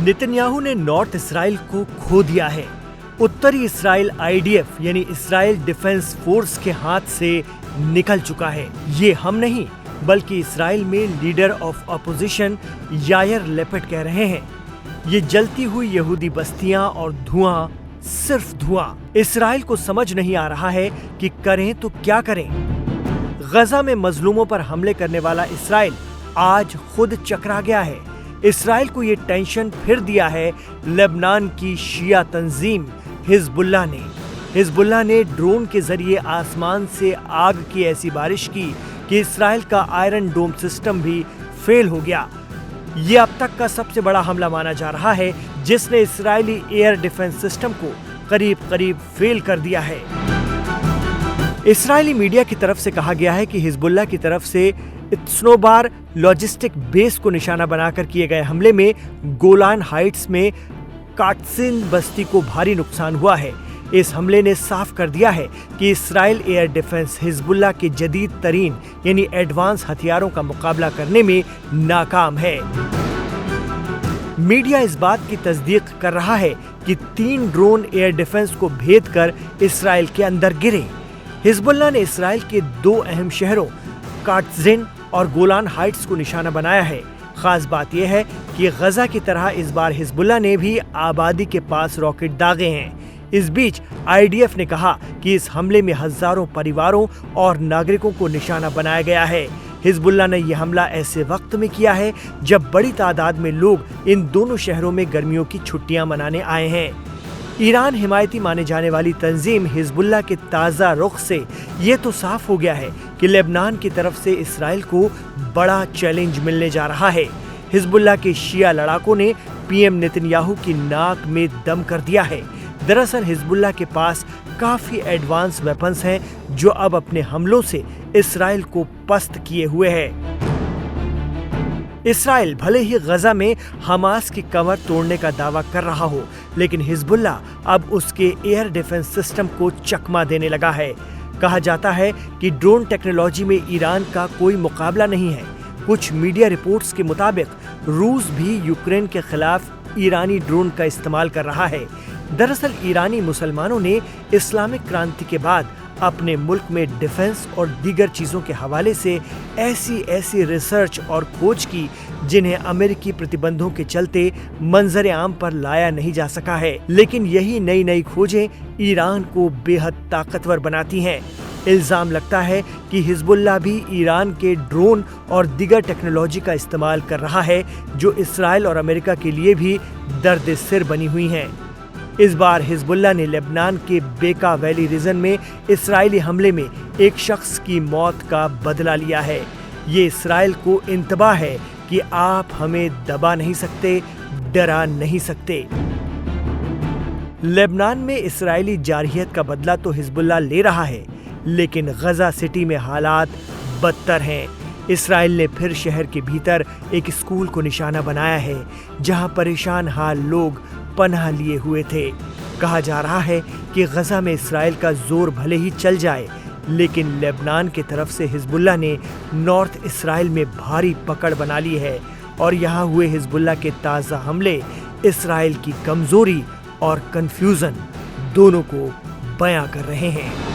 Netanyahu ने north Israel को खो दिया है। उत्तरी इसराइल IDF यानी इसराइल डिफेंस फोर्स के हाथ से निकल चुका है। ये हम नहीं बल्कि इसराइल में leader of opposition Yair Lapid कह रहे हैं। ये जलती हुई यहूदी बस्तियां और धुआं, सिर्फ धुआं। इसराइल को समझ नहीं आ रहा है कि करें तो क्या करें। गजा में मजलूमों पर हमले करने वाला इसराइल आज खुद चकरा गया है। इसराइल को ये टेंशन फिर दिया है लेबनान की शिया तंजीम हिजबुल्लाह ने ड्रोन के जरिए आसमान से आग की ऐसी बारिश की कि इसराइल का आयरन डोम सिस्टम भी फेल हो गया। ये अब तक का सबसे बड़ा हमला माना जा रहा है जिसने इसराइली एयर डिफेंस सिस्टम को करीब फेल कर दिया है। इसराइली मीडिया की तरफ से कहा गया है कि हिजबुल्लाह की तरफ से स्नोबार लॉजिस्टिक बेस को निशाना बनाकर किए गए हमले में गोलान हाइट्स में काटसिन बस्ती को भारी नुकसान हुआ है। इस हमले ने साफ कर दिया है कि इसराइल एयर डिफेंस हिजबुल्लाह के जदीद तरीन यानी एडवांस हथियारों का मुकाबला करने में नाकाम है। मीडिया इस बात की तस्दीक कर रहा है कि 3 ड्रोन एयर डिफेंस को भेद कर इसराइल के अंदर गिरे। हिजबुल्लाह ने इसराइल के 2 अहम शहरों काटसिन और गोलान हाइट्स को निशाना बनाया है। खास बात यह है कि गजा की तरह इस बार हिजबुल्लाह ने भी आबादी के पास रॉकेट दागे हैं। इस बीच IDF ने कहा कि इस हमले में हजारों परिवारों और नागरिकों को निशाना बनाया गया है। हिजबुल्लाह ने यह हमला ऐसे वक्त में किया है जब बड़ी तादाद में लोग इन दोनों शहरों में गर्मियों की छुट्टियां मनाने आए हैं। ईरान हिमायती माने जाने वाली तंजीम हिजबुल्लाह के ताज़ा रुख से ये तो साफ हो गया है कि लेबनान की तरफ से इसराइल को बड़ा चैलेंज मिलने जा रहा है। हिजबुल्लाह के शिया लड़ाकों ने PM नेतन्याहू की नाक में दम कर दिया है। दरअसल हिजबुल्लाह के पास काफी एडवांस वेपन्स हैं जो अब अपने हमलों से इसराइल को पस्त किए हुए है। इसराइल भले ही गजा में हमास की कमर तोड़ने का दावा कर रहा हो, लेकिन हिजबुल्लाह अब उसके एयर डिफेंस सिस्टम को चकमा देने लगा है। कहा जाता है कि ड्रोन टेक्नोलॉजी में ईरान का कोई मुकाबला नहीं है। कुछ मीडिया रिपोर्ट्स के मुताबिक रूस भी यूक्रेन के खिलाफ ईरानी ड्रोन का इस्तेमाल कर रहा है। दरअसल ईरानी मुसलमानों ने इस्लामिक क्रांति के बाद अपने मुल्क में डिफेंस और दीगर चीजों के हवाले से ऐसी रिसर्च और खोज की जिन्हें अमेरिकी प्रतिबंधों के चलते मंजर आम पर लाया नहीं जा सका है। लेकिन यही नई खोजें ईरान को बेहद ताकतवर बनाती हैं। इल्जाम लगता है कि हिजबुल्लाह भी ईरान के ड्रोन और दीगर टेक्नोलॉजी का इस्तेमाल कर रहा है जो इसराइल और अमेरिका के लिए भी दर्द सिर बनी हुई हैं। इस बार हिजबुल्लाह ने लेबनान के बेका वैली रीजन में इसराइली हमले में एक शख्स की मौत का बदला लिया है। ये इसराइल को इंतबाह है कि आप हमें दबा नहीं सकते, डरा नहीं सकते। लेबनान में इसराइली जारहियत का बदला तो हिजबुल्लाह ले रहा है, लेकिन गजा सिटी में हालात बदतर हैं। इसराइल ने फिर शहर के भीतर एक स्कूल को निशाना बनाया है जहां परेशान हाल लोग पनाह लिए हुए थे। कहा जा रहा है कि गजा में इसराइल का जोर भले ही चल जाए, लेकिन लेबनान की तरफ से हिजबुल्लाह ने नॉर्थ इसराइल में भारी पकड़ बना ली है और यहाँ हुए हिजबुल्लाह के ताज़ा हमले इसराइल की कमजोरी और कंफ्यूजन दोनों को बयां कर रहे हैं।